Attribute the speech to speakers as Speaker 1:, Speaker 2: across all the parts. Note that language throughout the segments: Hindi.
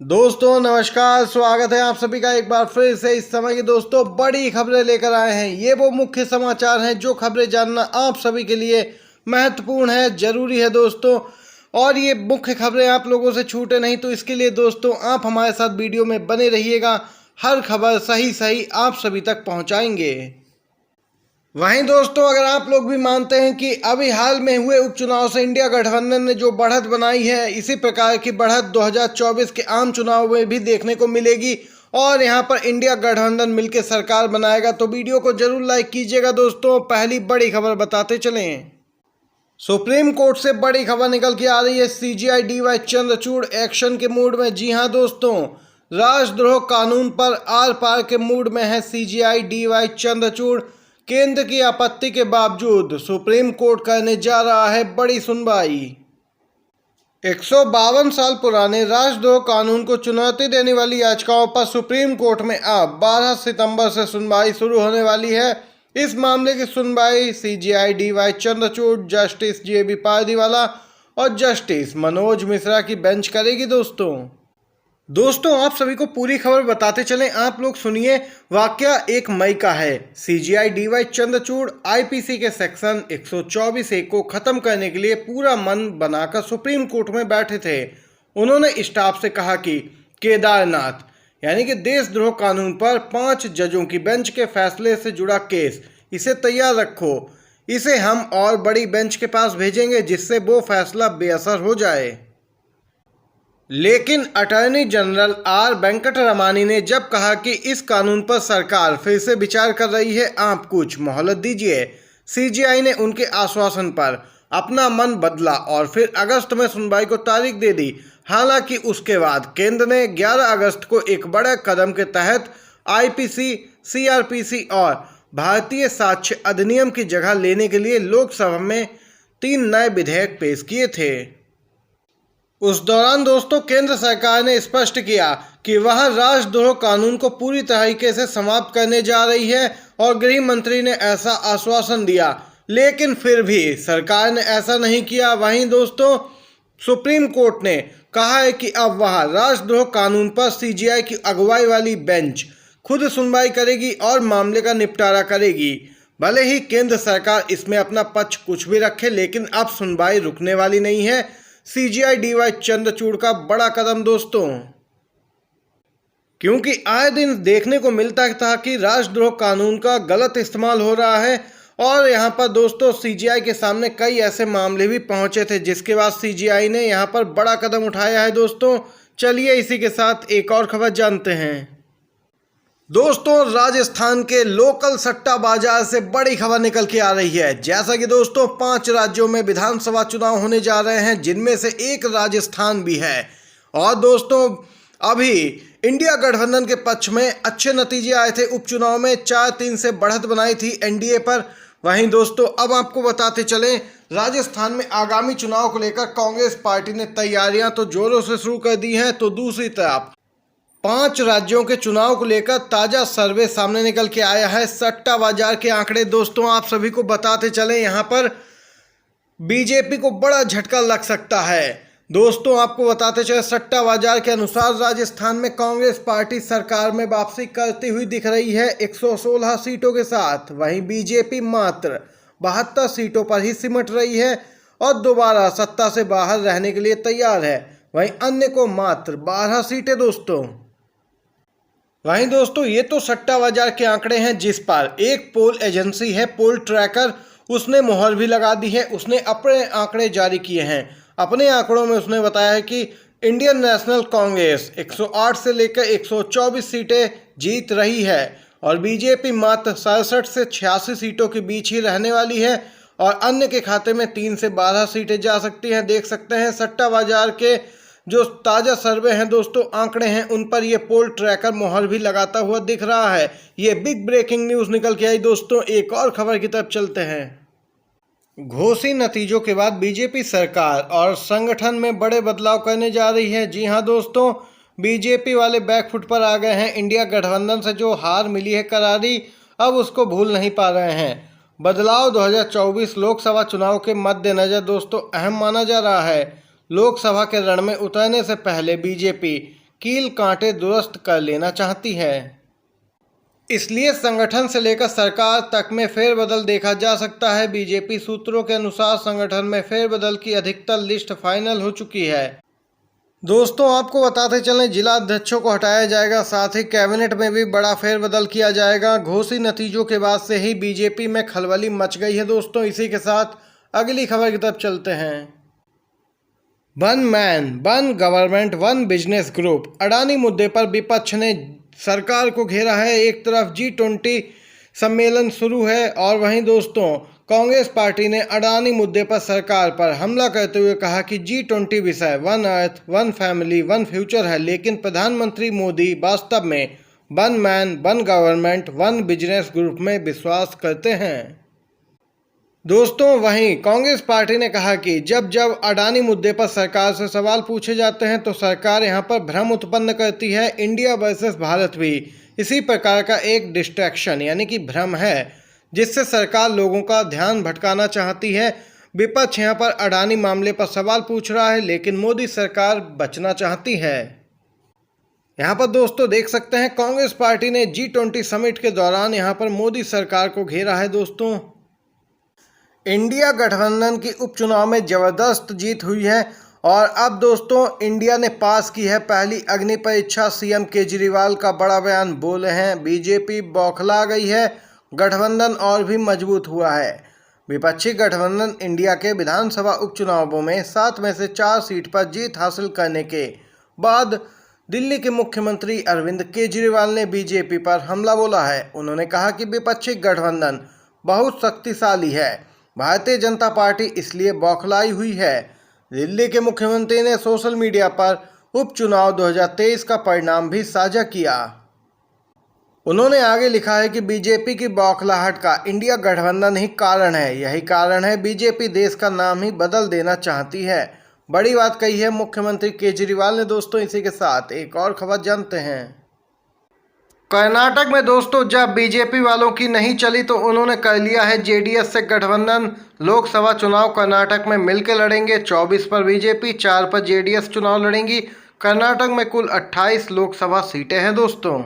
Speaker 1: दोस्तों नमस्कार, स्वागत है आप सभी का एक बार फिर से। इस समय की दोस्तों बड़ी खबरें लेकर आए हैं। ये वो मुख्य समाचार हैं जो खबरें जानना आप सभी के लिए महत्वपूर्ण है, जरूरी है दोस्तों। और ये मुख्य खबरें आप लोगों से छूटे नहीं, तो इसके लिए दोस्तों आप हमारे साथ वीडियो में बने रहिएगा। हर खबर सही आप सभी तक पहुँचाएंगे। वहीं दोस्तों अगर आप लोग भी मानते हैं कि अभी हाल में हुए उपचुनाव से इंडिया गठबंधन ने जो बढ़त बनाई है, इसी प्रकार की बढ़त 2024 के आम चुनाव में भी देखने को मिलेगी और यहां पर इंडिया गठबंधन मिलकर सरकार बनाएगा, तो वीडियो को जरूर लाइक कीजिएगा दोस्तों। पहली बड़ी खबर बताते चलें। सुप्रीम कोर्ट से बड़ी खबर निकल के आ रही है। सीजीआई डीवाई चंद्रचूड़ एक्शन के मूड में। जी हां दोस्तों, राजद्रोह कानून पर आर पार के मूड में है सीजीआई डीवाई चंद्रचूड़। केंद्र की आपत्ति के बावजूद सुप्रीम कोर्ट करने जा रहा है बड़ी सुनवाई। 152 साल पुराने राजद्रोह कानून को चुनौती देने वाली याचिकाओं पर सुप्रीम कोर्ट में अब 12 सितंबर से सुनवाई शुरू होने वाली है। इस मामले की सुनवाई सीजीआई डीवाई चंद्रचूड़, जस्टिस जेबी पारदीवाला और जस्टिस मनोज मिश्रा की बेंच करेगी दोस्तों आप सभी को पूरी खबर बताते चलें। आप लोग सुनिए। वाकया 1 मई का है। सीजीआई डीवाई चंद्रचूड़ आईपीसी के सेक्शन 124A को खत्म करने के लिए पूरा मन बनाकर सुप्रीम कोर्ट में बैठे थे। उन्होंने स्टाफ से कहा कि केदारनाथ यानी कि देशद्रोह कानून पर 5 जजों की बेंच के फैसले से जुड़ा केस, इसे तैयार रखो। इसे हम और बड़ी बेंच के पास भेजेंगे जिससे वो फैसला बेअसर हो जाए। लेकिन अटॉर्नी जनरल आर वेंकटरमणी ने जब कहा कि इस कानून पर सरकार फिर से विचार कर रही है, आप कुछ मोहलत दीजिए। सीजीआई ने उनके आश्वासन पर अपना मन बदला और फिर अगस्त में सुनवाई को तारीख दे दी। हालांकि उसके बाद केंद्र ने 11 अगस्त को एक बड़े कदम के तहत आईपीसी, सीआरपीसी और भारतीय साक्ष्य अधिनियम की जगह लेने के लिए लोकसभा में 3 नए विधेयक पेश किए थे। उस दौरान दोस्तों केंद्र सरकार ने स्पष्ट किया कि वह राजद्रोह कानून को पूरी तरीके से समाप्त करने जा रही है और गृह मंत्री ने ऐसा आश्वासन दिया, लेकिन फिर भी सरकार ने ऐसा नहीं किया। वहीं दोस्तों सुप्रीम कोर्ट ने कहा है कि अब वह राजद्रोह कानून पर सीजीआई की अगुवाई वाली बेंच खुद सुनवाई करेगी और मामले का निपटारा करेगी। भले ही केंद्र सरकार इसमें अपना पक्ष कुछ भी रखे, लेकिन अब सुनवाई रुकने वाली नहीं है। सीजीआई डीवाई चंद्रचूड़ का बड़ा कदम दोस्तों, क्योंकि आए दिन देखने को मिलता था कि राजद्रोह कानून का गलत इस्तेमाल हो रहा है और यहां पर दोस्तों सीजीआई के सामने कई ऐसे मामले भी पहुंचे थे, जिसके बाद सीजीआई ने यहां पर बड़ा कदम उठाया है दोस्तों। चलिए इसी के साथ एक और खबर जानते हैं। दोस्तों राजस्थान के लोकल सट्टा बाजार से बड़ी खबर निकल के आ रही है। जैसा कि दोस्तों 5 राज्यों में विधानसभा चुनाव होने जा रहे हैं, जिनमें से एक राजस्थान भी है। और दोस्तों अभी इंडिया गठबंधन के पक्ष में अच्छे नतीजे आए थे। उपचुनाव में 4-3 से बढ़त बनाई थी एनडीए पर। वहीं दोस्तों अब आपको बताते चलें, राजस्थान में आगामी चुनाव को लेकर कांग्रेस पार्टी ने तैयारियां तो जोरों से शुरू कर दी हैं, तो दूसरी तरफ 5 राज्यों के चुनाव को लेकर ताजा सर्वे सामने निकल के आया है। सट्टा बाजार के आंकड़े दोस्तों आप सभी को बताते चलें, यहां पर बीजेपी को बड़ा झटका लग सकता है। दोस्तों आपको बताते चले, सट्टा बाजार के अनुसार राजस्थान में कांग्रेस पार्टी सरकार में वापसी करती हुई दिख रही है 116 सीटों के साथ। वहीं बीजेपी मात्र 72 सीटों पर ही सिमट रही है और दोबारा सत्ता से बाहर रहने के लिए तैयार है। वहीं अन्य को मात्र 12 सीटें दोस्तों। वहीं दोस्तों ये तो सट्टा बाजार के आंकड़े हैं, जिस पर एक पोल एजेंसी है पोल ट्रैकर, उसने मोहर भी लगा दी है। उसने अपने आंकड़े जारी किए हैं। अपने आंकड़ों में उसने बताया है कि इंडियन नेशनल कांग्रेस 108 से लेकर 124 सीटें जीत रही है और बीजेपी मात्र 67 से 86 सीटों के बीच ही रहने वाली है और अन्य के खाते में 3 से 12 सीटें जा सकती हैं। देख सकते हैं सट्टा बाजार के जो ताज़ा सर्वे हैं दोस्तों, आंकड़े हैं, उन पर ये पोल ट्रैकर मोहर भी लगाता हुआ दिख रहा है। ये बिग ब्रेकिंग न्यूज़ निकल के आई दोस्तों। एक और खबर की तरफ चलते हैं। घोषित नतीजों के बाद बीजेपी सरकार और संगठन में बड़े बदलाव करने जा रही है। जी हां दोस्तों, बीजेपी वाले बैकफुट पर आ गए हैं। इंडिया गठबंधन से जो हार मिली है करारी, अब उसको भूल नहीं पा रहे हैं। बदलाव 2024 लोकसभा चुनाव के मद्देनजर दोस्तों अहम माना जा रहा है। लोकसभा के रण में उतरने से पहले बीजेपी कील कांटे दुरुस्त कर लेना चाहती है। इसलिए संगठन से लेकर सरकार तक में फेरबदल देखा जा सकता है। बीजेपी सूत्रों के अनुसार संगठन में फेरबदल की अधिकतर लिस्ट फाइनल हो चुकी है। दोस्तों, आपको बताते चलें, जिला अध्यक्षों को हटाया जाएगा, साथ ही कैबिनेट में भी बड़ा फेरबदल किया जाएगा। घोषित नतीजों के बाद से ही बीजेपी में खलबली मच गई है। दोस्तों, इसी के साथ अगली खबर की तरफ चलते हैं। One man one government one business group Adani मुद्दे पर विपक्ष ने सरकार को घेरा है। एक तरफ G20 सम्मेलन शुरू है और वहीं दोस्तों कांग्रेस पार्टी ने अडानी मुद्दे पर सरकार पर हमला करते हुए कहा कि G20 विषय one earth one family one future है, लेकिन प्रधानमंत्री मोदी वास्तव में one man one government one business group में विश्वास करते हैं। दोस्तों, वहीं कांग्रेस पार्टी ने कहा कि जब जब अडानी मुद्दे पर सरकार से सवाल पूछे जाते हैं तो सरकार यहां पर भ्रम उत्पन्न करती है। इंडिया वर्सेस भारत भी इसी प्रकार का एक डिस्ट्रैक्शन यानी कि भ्रम है, जिससे सरकार लोगों का ध्यान भटकाना चाहती है। विपक्ष यहां पर अडानी मामले पर सवाल पूछ रहा है, लेकिन मोदी सरकार बचना चाहती है। यहां पर दोस्तों देख सकते हैं, कांग्रेस पार्टी ने G20 समिट के दौरान यहां पर मोदी सरकार को घेरा है। दोस्तों, इंडिया गठबंधन की उपचुनाव में जबरदस्त जीत हुई है और अब दोस्तों इंडिया ने पास की है पहली अग्नि परीक्षा। सीएम केजरीवाल का बड़ा बयान बोले हैं, बीजेपी बौखला गई है, गठबंधन और भी मजबूत हुआ है। विपक्षी गठबंधन इंडिया के विधानसभा उपचुनावों में 7 में से 4 सीट पर जीत हासिल करने के बाद दिल्ली के मुख्यमंत्री अरविंद केजरीवाल ने बीजेपी पर हमला बोला है। उन्होंने कहा कि विपक्षी गठबंधन बहुत शक्तिशाली है, भारतीय जनता पार्टी इसलिए बौखलाई हुई है। दिल्ली के मुख्यमंत्री ने सोशल मीडिया पर उपचुनाव 2023 का परिणाम भी साझा किया। उन्होंने आगे लिखा है कि बीजेपी की बौखलाहट का इंडिया गठबंधन ही कारण है। यही कारण है बीजेपी देश का नाम ही बदल देना चाहती है। बड़ी बात कही है मुख्यमंत्री केजरीवाल ने। दोस्तों, इसी के साथ एक और खबर जानते हैं। कर्नाटक में दोस्तों जब बीजेपी वालों की नहीं चली तो उन्होंने कर लिया है जेडीएस से गठबंधन। लोकसभा चुनाव कर्नाटक में मिलकर लड़ेंगे। 24 पर बीजेपी, 4 पर जेडीएस चुनाव लड़ेंगी। कर्नाटक में कुल 28 लोकसभा सीटें हैं। दोस्तों,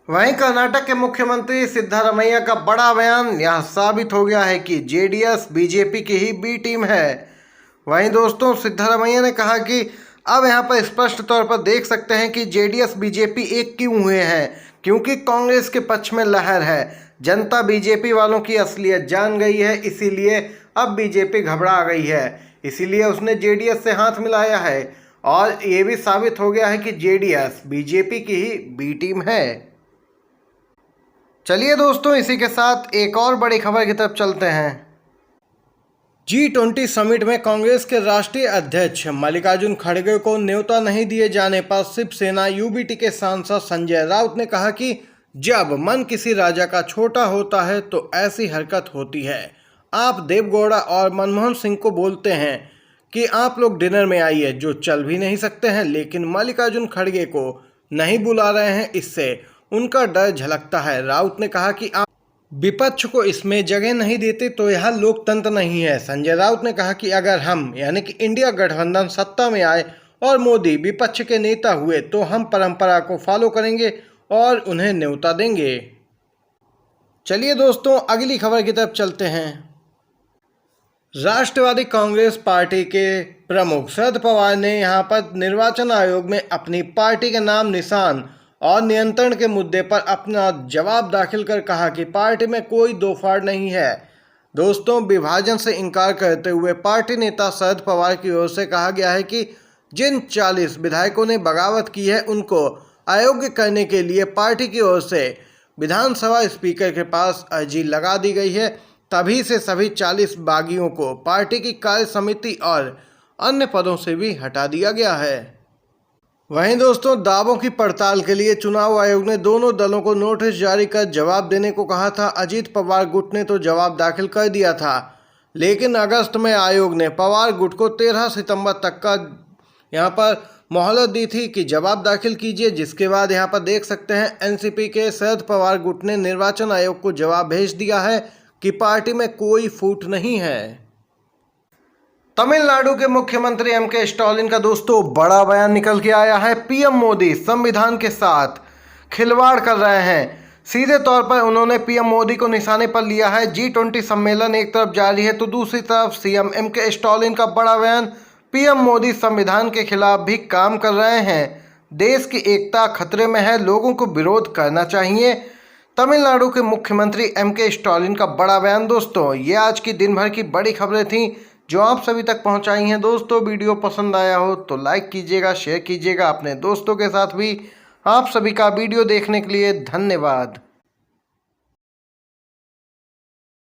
Speaker 1: वहीं कर्नाटक के मुख्यमंत्री सिद्धारमैया का बड़ा बयान, यह साबित हो गया है कि जेडीएस बीजेपी की ही बी टीम है। वहीं दोस्तों सिद्धारमैया ने कहा कि अब यहां पर स्पष्ट तौर पर देख सकते हैं कि जेडीएस बीजेपी एक क्यों हुए हैं, क्योंकि कांग्रेस के पक्ष में लहर है। जनता बीजेपी वालों की असलियत जान गई है, इसीलिए अब बीजेपी घबरा गई है, इसीलिए उसने जेडीएस से हाथ मिलाया है और ये भी साबित हो गया है कि जेडीएस बीजेपी की ही बी टीम है। चलिए दोस्तों, इसी के साथ एक और बड़ी खबर की तरफ चलते हैं। G20 समिट में कांग्रेस के राष्ट्रीय अध्यक्ष मल्लिकार्जुन खड़गे को न्योता नहीं दिए जाने पर शिवसेना यूबीटी के सांसद संजय राउत ने कहा कि जब मन किसी राजा का छोटा होता है तो ऐसी हरकत होती है। आप देवगौड़ा और मनमोहन सिंह को बोलते हैं कि आप लोग डिनर में आइए, जो चल भी नहीं सकते हैं, लेकिन मल्लिकार्जुन खड़गे को नहीं बुला रहे हैं, इससे उनका डर झलकता है। राउत ने कहा कि आप विपक्ष को इसमें जगह नहीं देते तो यह लोकतंत्र नहीं है। संजय राउत ने कहा कि अगर हम यानी कि इंडिया गठबंधन सत्ता में आए और मोदी विपक्ष के नेता हुए तो हम परंपरा को फॉलो करेंगे और उन्हें न्योता देंगे। चलिए दोस्तों, अगली खबर की तरफ चलते हैं। राष्ट्रवादी कांग्रेस पार्टी के प्रमुख शरद पवार ने यहां पर निर्वाचन आयोग में अपनी पार्टी के नाम, निशान और नियंत्रण के मुद्दे पर अपना जवाब दाखिल कर कहा कि पार्टी में कोई दोफाड़ नहीं है। दोस्तों, विभाजन से इनकार करते हुए पार्टी नेता शरद पवार की ओर से कहा गया है कि जिन 40 विधायकों ने बगावत की है उनको अयोग्य करने के लिए पार्टी की ओर से विधानसभा स्पीकर के पास अर्जी लगा दी गई है। तभी से सभी 40 बागियों को पार्टी की कार्य समिति और अन्य पदों से भी हटा दिया गया है। वहीं दोस्तों, दावों की पड़ताल के लिए चुनाव आयोग ने दोनों दलों को नोटिस जारी कर जवाब देने को कहा था। अजीत पवार गुट ने तो जवाब दाखिल कर दिया था, लेकिन अगस्त में आयोग ने पवार गुट को 13 सितंबर तक का यहां पर मोहलत दी थी कि जवाब दाखिल कीजिए, जिसके बाद यहां पर देख सकते हैं एनसीपी के शरद पवार गुट ने निर्वाचन आयोग को जवाब भेज दिया है कि पार्टी में कोई फूट नहीं है। तमिलनाडु के मुख्यमंत्री एम.के. स्टालिन का दोस्तों बड़ा बयान निकल के आया है। पीएम मोदी संविधान के साथ खिलवाड़ कर रहे हैं। सीधे तौर पर उन्होंने पीएम मोदी को निशाने पर लिया है। G20 सम्मेलन एक तरफ जारी है तो दूसरी तरफ सीएम एम.के. स्टालिन का बड़ा बयान। पीएम मोदी संविधान के खिलाफ भी काम कर रहे हैं। देश की एकता खतरे में है, लोगों को विरोध करना चाहिए। तमिलनाडु के मुख्यमंत्री एम.के. स्टालिन का बड़ा बयान। दोस्तों ये आज की दिन भर की बड़ी खबरें थी जो आप सभी तक पहुंचाई हैं। दोस्तों वीडियो पसंद आया हो तो लाइक कीजिएगा, शेयर कीजिएगा अपने दोस्तों के साथ भी। आप सभी का वीडियो देखने के लिए धन्यवाद।